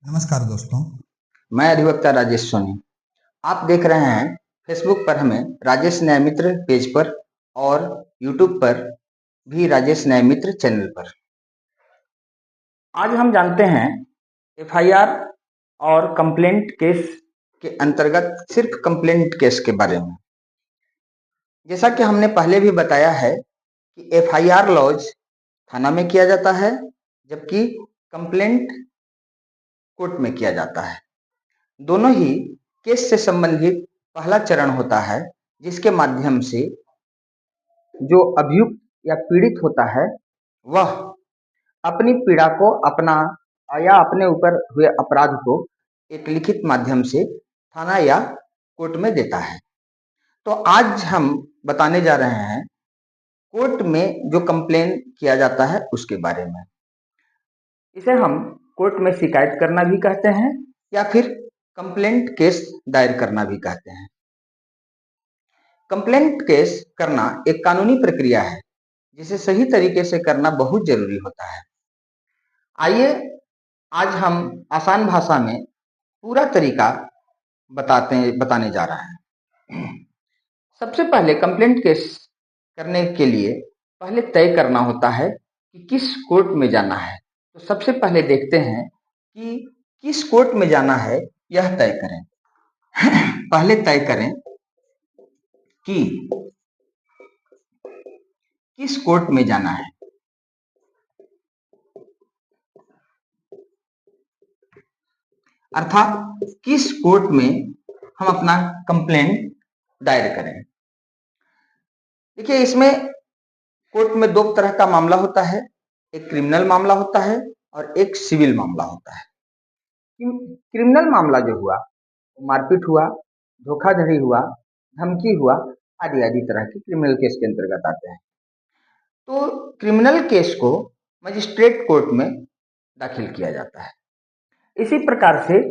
नमस्कार दोस्तों। मैं अधिवक्ता राजेश सोनी। आप देख रहे हैं फेसबुक पर हमें राजेश न्याय मित्र पेज पर और यूट्यूब पर भी राजेश न्याय मित्र चैनल पर। आज हम जानते हैं एफआईआर और कंप्लेंट केस के अंतर्गत सिर्फ कंप्लेंट केस के बारे में। जैसा कि हमने पहले भी बताया है कि एफआईआर लॉज थाना में किया जाता है, जबकि कंप्लेंट कोर्ट में किया जाता है। दोनों ही केस से संबंधित पहला चरण होता है, जिसके माध्यम से जो अभियुक्त या पीड़ित होता है वह अपनी पीड़ा को अपना या अपने ऊपर हुए अपराध को एक लिखित माध्यम से थाना या कोर्ट में देता है। तो आज हम बताने जा रहे हैं कोर्ट में जो कंप्लेन किया जाता है उसके बारे में। इसे हम कोर्ट में शिकायत करना भी कहते हैं या फिर कंप्लेंट केस दायर करना भी कहते हैं। कंप्लेंट केस करना एक कानूनी प्रक्रिया है जिसे सही तरीके से करना बहुत जरूरी होता है। आइए आज हम आसान भाषा में पूरा तरीका बताने जा रहे हैं। सबसे पहले कंप्लेंट केस करने के लिए पहले तय करना होता है कि किस कोर्ट में जाना है। तो सबसे पहले देखते हैं कि किस कोर्ट में जाना है, यह तय करें। पहले तय करें कि किस कोर्ट में जाना है। अर्थात किस कोर्ट में हम अपना कंप्लेंट दायर करें। देखिए, इसमें कोर्ट में दो तरह का मामला होता है, एक क्रिमिनल मामला होता है और एक सिविल मामला होता है। क्रिमिनल मामला जो हुआ, मारपीट हुआ, धोखाधड़ी हुआ, धमकी हुआ, आदि आदि तरह के क्रिमिनल केस के अंतर्गत आते हैं। तो क्रिमिनल केस को मजिस्ट्रेट कोर्ट में दाखिल किया जाता है। इसी प्रकार से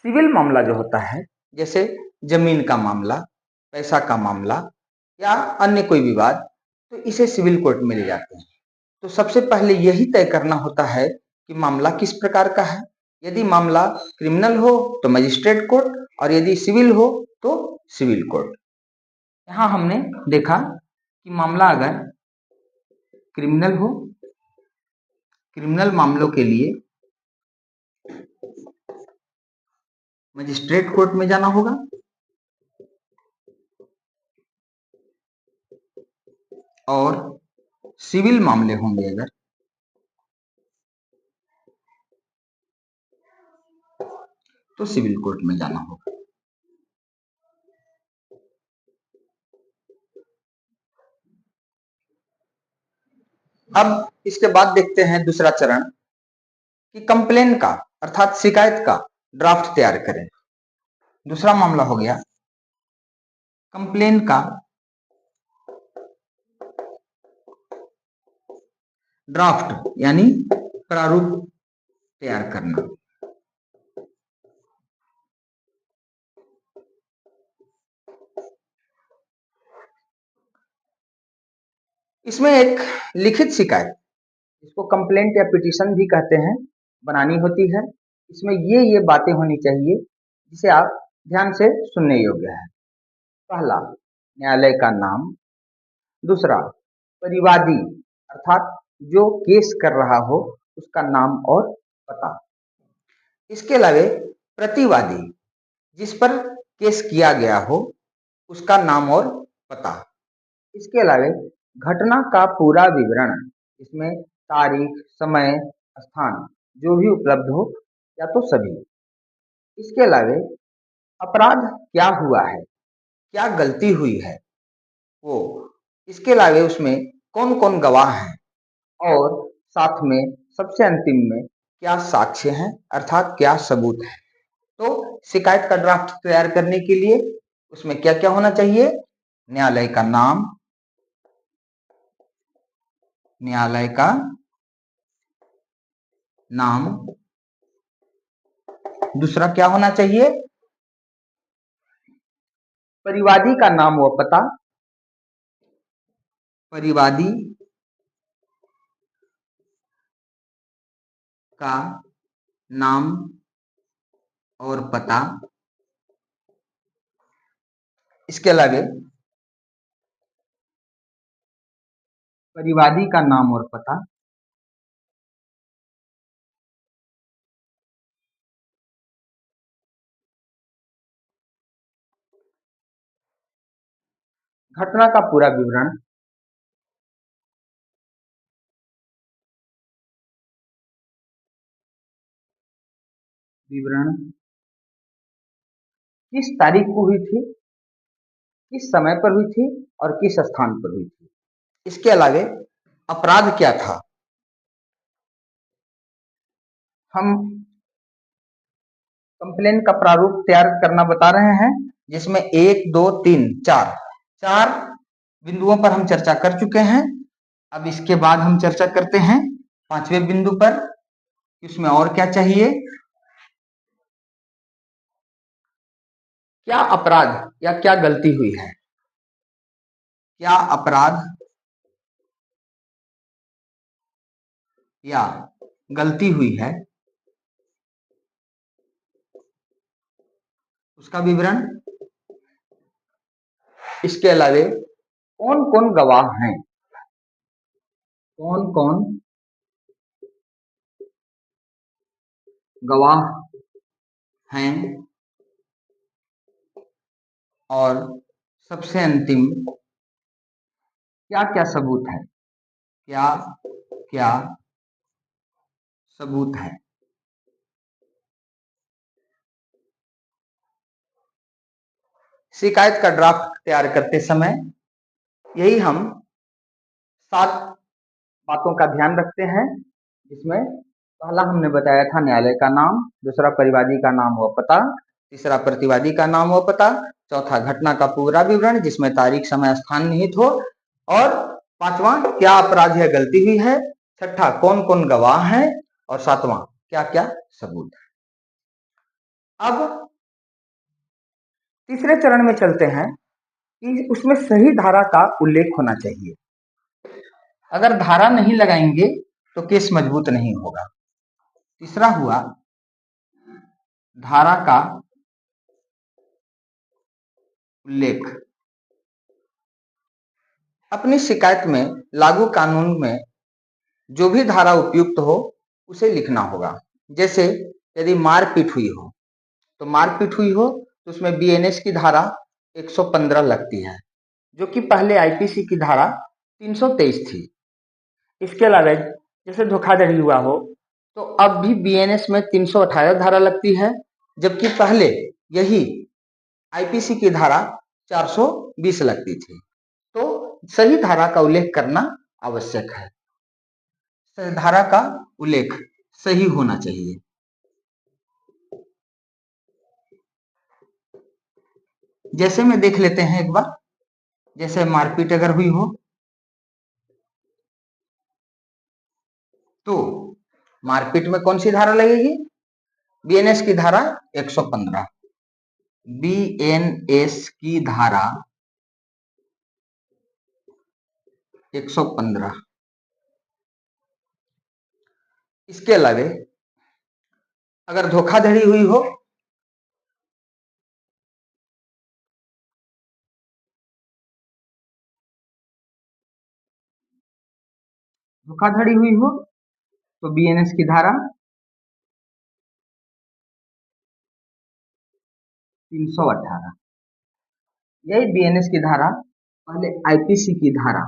सिविल मामला जो होता है, जैसे जमीन का मामला, पैसा का मामला या अन्य कोई विवाद, तो इसे सिविल कोर्ट में ले जाते हैं। तो सबसे पहले यही तय करना होता है कि मामला किस प्रकार का है। यदि मामला क्रिमिनल हो तो मजिस्ट्रेट कोर्ट और यदि सिविल हो तो सिविल कोर्ट। यहाँ हमने देखा कि मामला अगर क्रिमिनल हो, क्रिमिनल मामलों के लिए मजिस्ट्रेट कोर्ट में जाना होगा और सिविल मामले होंगे अगर तो सिविल कोर्ट में जाना होगा। अब इसके बाद देखते हैं दूसरा चरण कि कंप्लेन का अर्थात शिकायत का ड्राफ्ट तैयार करें। दूसरा मामला हो गया कंप्लेन का ड्राफ्ट यानी प्रारूप तैयार करना। इसमें एक लिखित शिकायत, इसको कंप्लेंट या पिटीशन भी कहते हैं, बनानी होती है। इसमें ये बातें होनी चाहिए जिसे आप ध्यान से सुनने योग्य है। पहला, न्यायालय का नाम। दूसरा, परिवादी अर्थात जो केस कर रहा हो उसका नाम और पता। इसके अलावा प्रतिवादी जिस पर केस किया गया हो उसका नाम और पता। इसके अलावा घटना का पूरा विवरण, इसमें तारीख, समय, स्थान जो भी उपलब्ध हो या तो सभी। इसके अलावा अपराध क्या हुआ है, क्या गलती हुई है वो। इसके अलावा उसमें कौन कौन गवाह हैं और साथ में सबसे अंतिम में क्या साक्ष्य हैं अर्थात क्या सबूत है। तो शिकायत का ड्राफ्ट तैयार करने के लिए उसमें क्या क्या होना चाहिए? न्यायालय का नाम, न्यायालय का नाम। दूसरा क्या होना चाहिए? परिवादी का नाम व पता, परिवादी का नाम और पता, इसके अलावा परिवादी का नाम और पता, घटना का पूरा विवरण, किस तारीख को हुई थी, किस समय पर हुई थी और किस स्थान पर हुई थी। इसके अलावा अपराध क्या था, हम कंप्लेन का प्रारूप तैयार करना बता रहे हैं, जिसमें 1, 2, 3, 4 बिंदुओं पर हम चर्चा कर चुके हैं। अब इसके बाद हम चर्चा करते हैं 5वें बिंदु पर, इसमें और क्या चाहिए। क्या अपराध या क्या गलती हुई है, क्या अपराध या गलती हुई है, उसका विवरण। इसके अलावा कौन कौन गवाह हैं, कौन कौन गवाह हैं, और सबसे अंतिम क्या क्या सबूत है, क्या क्या सबूत है। शिकायत का ड्राफ्ट तैयार करते समय यही हम 7 बातों का ध्यान रखते हैं, जिसमें पहला हमने बताया था न्यायालय का नाम, दूसरा परिवादी का नाम व पता, तीसरा प्रतिवादी का नाम व पता, चौथा घटना का पूरा विवरण जिसमें तारीख समय स्थान निहित हो, और पांचवा क्या अपराध या गलती हुई है, छठा कौन कौन गवाह हैं, और सातवां क्या क्या सबूत है। अब तीसरे चरण में चलते हैं कि उसमें सही धारा का उल्लेख होना चाहिए। अगर धारा नहीं लगाएंगे तो केस मजबूत नहीं होगा। तीसरा हुआ धारा का उल्लेख। अपनी शिकायत में लागू कानून में जो भी धारा उपयुक्त हो उसे लिखना होगा। जैसे यदि मारपीट हुई हो तो मारपीट हुई हो तो उसमें बीएनएस की धारा 115 लगती है, जो कि पहले आईपीसी की धारा 323 थी। इसके अलावा जैसे धोखाधड़ी हुआ हो तो अब भी बीएनएस में 318 धारा लगती है, जबकि पहले यही आईपीसी की धारा 420 लगती थी। तो सही धारा का उल्लेख करना आवश्यक है। सही धारा का उल्लेख सही होना चाहिए। जैसे में देख लेते हैं एक बार, जैसे मारपीट अगर हुई हो तो मारपीट में कौन सी धारा लगेगी, बीएनएस की धारा 115। बीएनएस की धारा 115। इसके अलावा अगर धोखाधड़ी हुई हो तो बीएनएस की धारा 318। यही बीएनएस की धारा पहले आईपीसी की धारा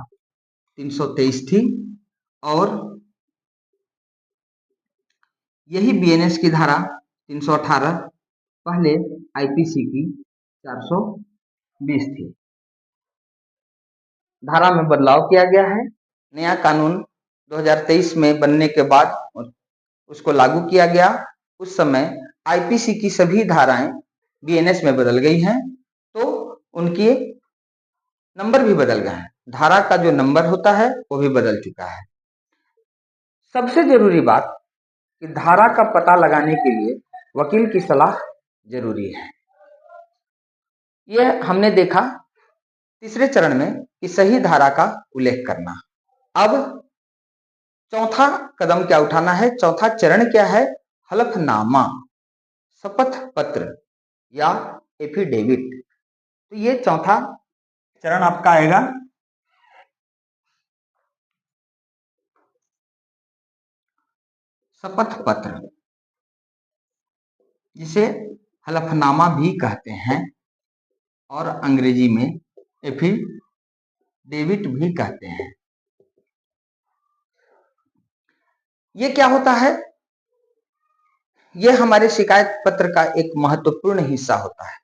323 थी, और यही बीएनएस की धारा 318 पहले आईपीसी की 420 थी। धारा में बदलाव किया गया है। नया कानून 2023 में बनने के बाद उसको लागू किया गया। उस समय आईपीसी की सभी धाराएं बीएनएस में बदल गई हैं, तो उनके नंबर भी बदल गए हैं। धारा का जो नंबर होता है वो भी बदल चुका है। सबसे जरूरी बात कि धारा का पता लगाने के लिए वकील की सलाह जरूरी है। यह हमने देखा तीसरे चरण में कि सही धारा का उल्लेख करना। अब चौथा कदम क्या उठाना है, चौथा चरण क्या है, हलफनामा। शपथ पत्र या एफिडेविट। तो ये चौथा चरण आपका आएगा। शपथ पत्र, जिसे हलफनामा भी कहते हैं और अंग्रेजी में एफिडेविट भी कहते हैं। ये क्या होता है? ये हमारे शिकायत पत्र का एक महत्वपूर्ण हिस्सा होता है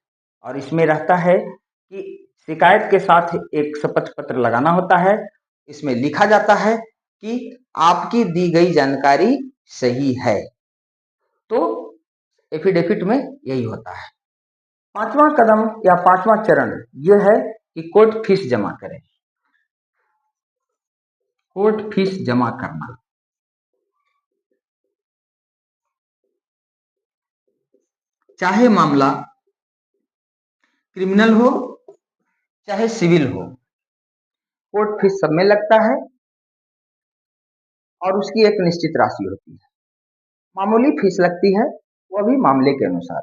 और इसमें रहता है कि शिकायत के साथ एक शपथ पत्र लगाना होता है। इसमें लिखा जाता है कि आपकी दी गई जानकारी सही है। तो एफिडेविट में यही होता है। पांचवा कदम या पांचवा चरण यह है कि कोर्ट फीस जमा करें। कोर्ट फीस जमा करना, चाहे मामला क्रिमिनल हो चाहे सिविल हो, कोर्ट फीस सब में लगता है और उसकी एक निश्चित राशि होती है। मामूली फीस लगती है, वह भी मामले के अनुसार।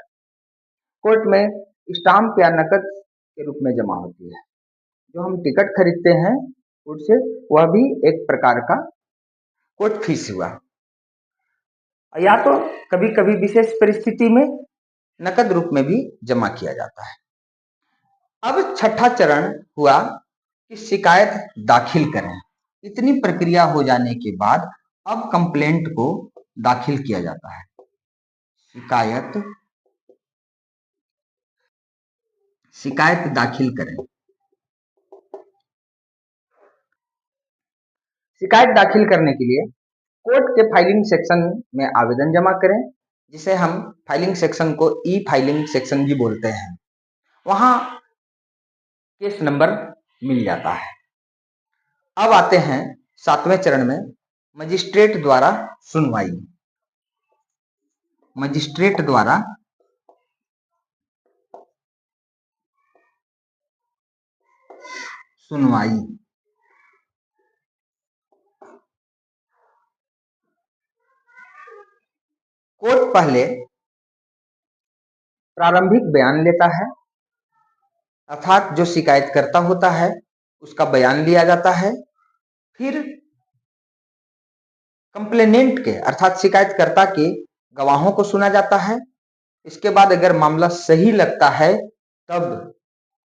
कोर्ट में स्टाम्प या नकद के रूप में जमा होती है। जो हम टिकट खरीदते हैं कोर्ट से, वह भी एक प्रकार का कोर्ट फीस हुआ। या तो कभी कभी विशेष परिस्थिति में नकद रूप में भी जमा किया जाता है। अब छठा चरण हुआ कि शिकायत दाखिल करें। इतनी प्रक्रिया हो जाने के बाद अब कंप्लेंट को दाखिल किया जाता है। शिकायत दाखिल करें। शिकायत दाखिल करने के लिए कोर्ट के फाइलिंग सेक्शन में आवेदन जमा करें, जिसे हम फाइलिंग सेक्शन को ई फाइलिंग सेक्शन भी बोलते हैं। वहां केस नंबर मिल जाता है। अब आते हैं सातवें चरण में, मजिस्ट्रेट द्वारा सुनवाई। मजिस्ट्रेट द्वारा सुनवाई। कोर्ट पहले प्रारंभिक बयान लेता है, अर्थात जो शिकायतकर्ता होता है उसका बयान लिया जाता है। फिर कंप्लेनेंट के अर्थात शिकायतकर्ता के गवाहों को सुना जाता है। इसके बाद अगर मामला सही लगता है तब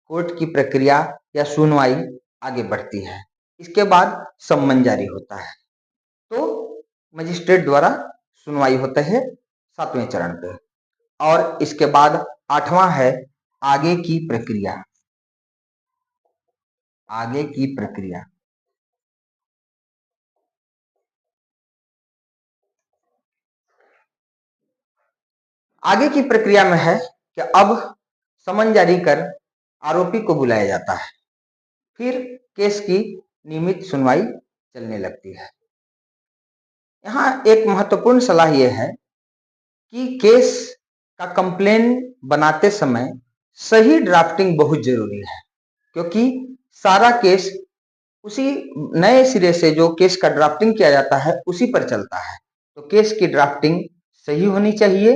कोर्ट की प्रक्रिया या सुनवाई आगे बढ़ती है। इसके बाद सम्मन जारी होता है। तो मजिस्ट्रेट द्वारा सुनवाई होता है सातवें चरण पे। और इसके बाद आठवां है आगे की प्रक्रिया। आगे की प्रक्रिया, आगे की प्रक्रिया में है कि अब समन जारी कर आरोपी को बुलाया जाता है। फिर केस की नियमित सुनवाई चलने लगती है। यहाँ एक महत्वपूर्ण सलाह यह है कि केस का कंप्लेन बनाते समय सही ड्राफ्टिंग बहुत जरूरी है, क्योंकि सारा केस उसी नए सिरे से जो केस का ड्राफ्टिंग किया जाता है उसी पर चलता है। तो केस की ड्राफ्टिंग सही होनी चाहिए।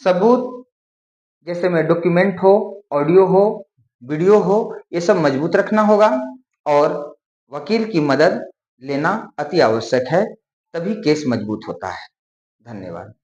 सबूत जैसे में डॉक्यूमेंट हो, ऑडियो हो, वीडियो हो, ये सब मजबूत रखना होगा और वकील की मदद लेना अति आवश्यक है, तभी केस मजबूत होता है। धन्यवाद।